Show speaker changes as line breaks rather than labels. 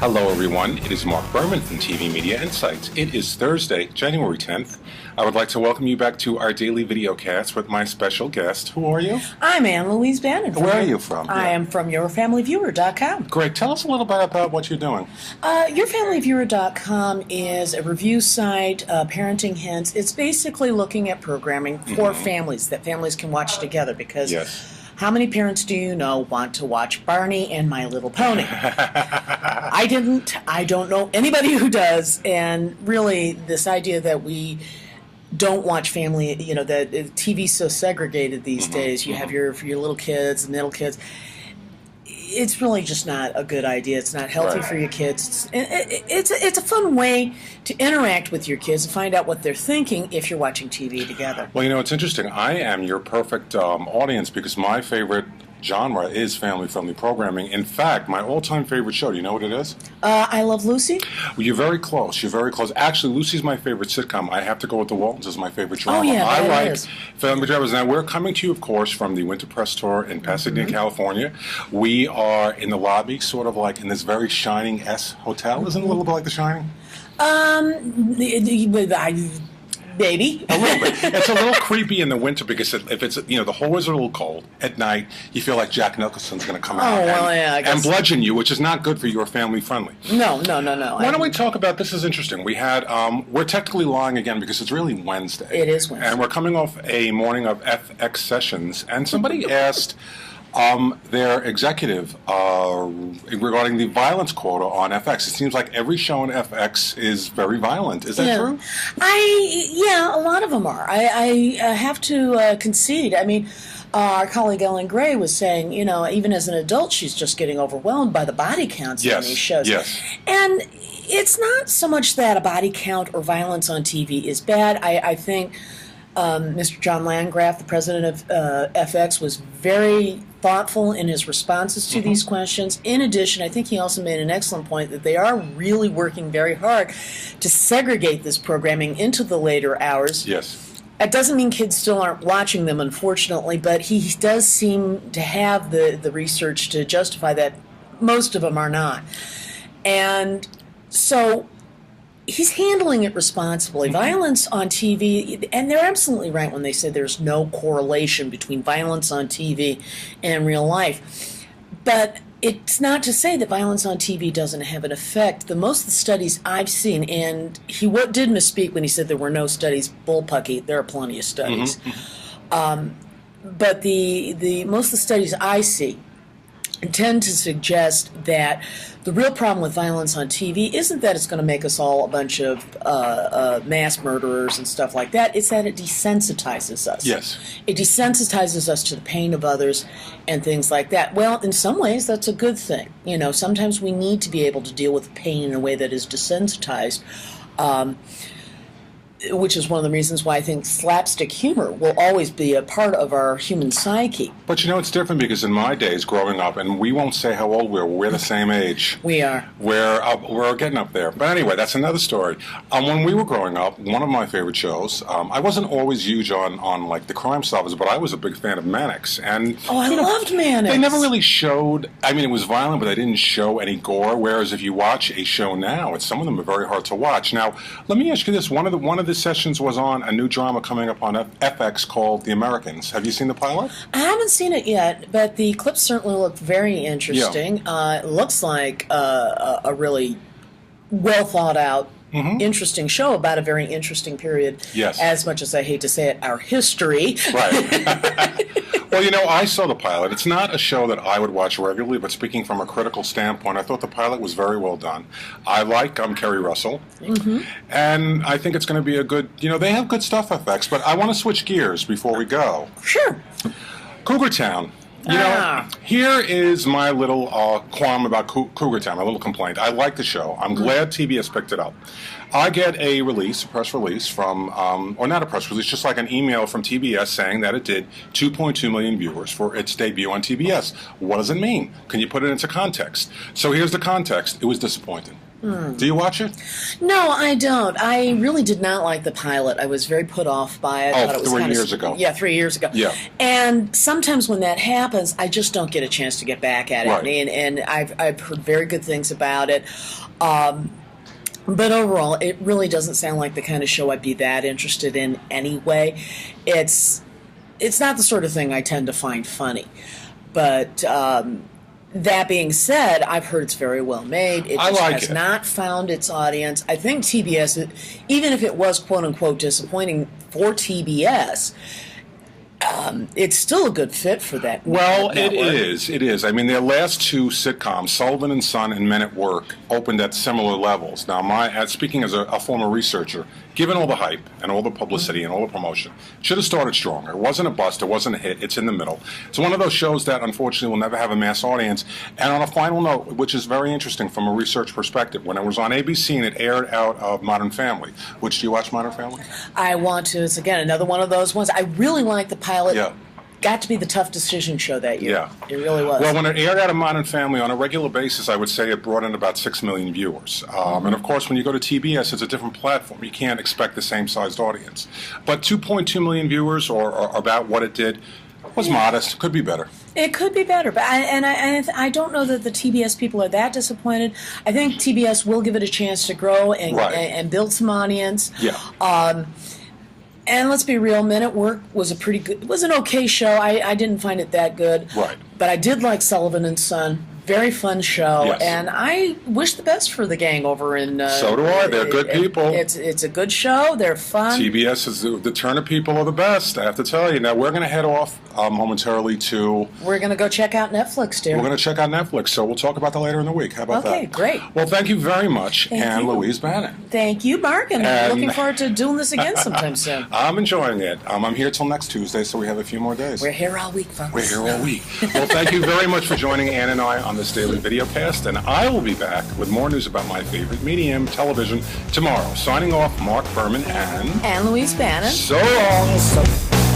Hello everyone, it is Marc Berman from TV Media Insights. It is Thursday, January 10th. I would like to welcome you back to our daily video cast with my special guest. Who are you?
I'm Ann Louise Bannon.
Where are you from?
I am from YourFamilyViewer.com.
Great. Tell us a little bit about what you're doing.
YourFamilyViewer.com is a review site, parenting hints. It's basically looking at programming for families that families can watch together because how many parents do you know want to watch Barney and My Little Pony? I didn't. I don't know anybody who does. And really, this idea that we don't watch family, you know, that TV's so segregated these days. You have your little kids and middle kids. It's really just not a good idea. It's not healthy for your kids. It's a fun way to interact with your kids and find out what they're thinking if you're watching TV together.
Well, you know, it's interesting. I am your perfect audience because my favorite genre is family-friendly programming. In fact, my all-time favorite show, do you know what it is?
I Love Lucy.
Well, you're very close. You're very close. Actually, Lucy's my favorite sitcom. I have to go with The Waltons as my favorite drama.
Oh, yeah,
I like
is.
family dramas. Now, we're coming to you, of course, from the Winter Press Tour in Pasadena, California. We are in the lobby, sort of like in this very shining S hotel. Isn't it a little bit like The Shining?
Maybe.
A little bit. It's a little creepy in the winter because if it's, you know, the hallways are a little cold. At night, you feel like Jack Nicholson's going to come out and bludgeon you, which is not good for your family friendly.
No.
Why don't we talk about, this is interesting. We had, we're technically lying again because it's really Wednesday.
It is Wednesday.
And we're coming off a morning of FX sessions, and somebody asked their executive regarding the violence quota on FX. It seems like every show on FX is very violent. Is that true?
Yeah, a lot of them are. I have to concede. I mean, our colleague Ellen Gray was saying, you know, even as an adult, she's just getting overwhelmed by the body counts in these shows.
Yes.
And it's not so much that a body count or violence on TV is bad. I think Mr. John Landgraf, the president of FX, was very thoughtful in his responses to these questions. In addition, I think he also made an excellent point that they are really working very hard to segregate this programming into the later hours.
Yes.
It doesn't mean kids still aren't watching them, unfortunately, but he does seem to have the research to justify that most of them are not. And so he's handling it responsibly. Violence on TV, and they're absolutely right when they say there's no correlation between violence on TV and real life. But it's not to say that violence on TV doesn't have an effect. Most of the studies I've seen, and he did misspeak when he said there were no studies, bullpucky, there are plenty of studies. But the most of the studies I see tend to suggest that the real problem with violence on TV isn't that it's going to make us all a bunch of mass murderers and stuff like that. It's that it desensitizes us.
Yes.
It desensitizes us to the pain of others and things like that. Well, in some ways, that's a good thing. You know, sometimes we need to be able to deal with pain in a way that is desensitized. Which is one of the reasons why I think slapstick humor will always be a part of our human psyche.
But you know, it's different because in my days growing up, and we won't say how old we're the same age.
We are.
We're getting up there. But anyway, that's another story. When we were growing up, one of my favorite shows, I wasn't always huge on like the crime solvers, but I was a big fan of Mannix. And
I loved Mannix.
They never really showed, I mean, it was violent, but they didn't show any gore, whereas if you watch a show now, some of them are very hard to watch. Now, let me ask you this. One of the sessions was on a new drama coming up on FX called The Americans. Have you seen the pilot?
I haven't seen it yet, but the clips certainly look very interesting. It looks like a really well thought out, interesting show about a very interesting period.
Yes.
As much as I hate to say it, our history.
Right. Well, you know, I saw the pilot. It's not a show that I would watch regularly, but speaking from a critical standpoint, I thought the pilot was very well done. I like Kerry Russell, and I think it's going to be a good, you know, they have good stuff, FX, but I want to switch gears before we go.
Sure.
Cougar Town. You know, here is my little qualm about Cougar Town, my little complaint. I like the show. I'm glad TBS picked it up. I get a press release from, or not a press release, just like an email from TBS saying that it did 2.2 million viewers for its debut on TBS. What does it mean? Can you put it into context? So here's the context. It was disappointing. Do you watch it?
No, I don't. I really did not like the pilot. I was very put off by it.
Oh,
thought it was
3 years ago.
Yeah, 3 years ago.
Yeah.
And sometimes when that happens, I just don't get a chance to get back at it.
Right.
And I've heard very good things about it. But overall, it really doesn't sound like the kind of show I'd be that interested in anyway. It's not the sort of thing I tend to find funny. But that being said, I've heard it's very well made. It just has not found its audience. I think TBS, even if it was quote-unquote disappointing for TBS, it's still a good fit for that.
Well,
network.
It is. I mean, their last 2 sitcoms, Sullivan and Son and Men at Work, opened at similar levels. Now, speaking as a former researcher, given all the hype and all the publicity and all the promotion, should have started stronger. It wasn't a bust. It wasn't a hit. It's in the middle. It's one of those shows that, unfortunately, will never have a mass audience. And on a final note, which is very interesting from a research perspective, when it was on ABC and it aired out of Modern Family, which, do you watch Modern Family?
I want to. It's, again, another one of those ones. I really like the pilot.
Yeah.
Got to be the tough decision show that year.
Yeah.
It really was.
Well, when it aired out of Modern Family on a regular basis, I would say it brought in about 6 million viewers. And of course, when you go to TBS, it's a different platform. You can't expect the same sized audience. But 2.2 million viewers, or about what it did, was modest. Could be better.
It could be better, but I don't know that the TBS people are that disappointed. I think TBS will give it a chance to grow and build some audience.
Yeah.
And let's be real, Men at Work was an okay show. I didn't find it that good.
Right.
But I did like Sullivan and Son. Very fun show.
Yes.
And I wish the best for the gang over in...
so do I. They're good people.
It's a good show. They're fun.
TBS is the Turner people are the best, I have to tell you. Now, we're going to head off momentarily to...
We're going to go check out Netflix, dear.
We're going to check out Netflix, so we'll talk about that later in the week. How about that?
Okay, great.
Well, thank you very much,
Thank
Anne
you.
Louise Bannon.
Thank you, Mark, and I'm looking forward to doing this again sometime soon.
I'm enjoying it. I'm here till next Tuesday, so we have a few more days.
We're here all week, folks.
We're here all week. Well, thank you very much for joining Ann and I on this daily videocast, and I will be back with more news about my favorite medium, television, tomorrow. Signing off, Marc Berman and...
Anne Louise Bannon.
So long.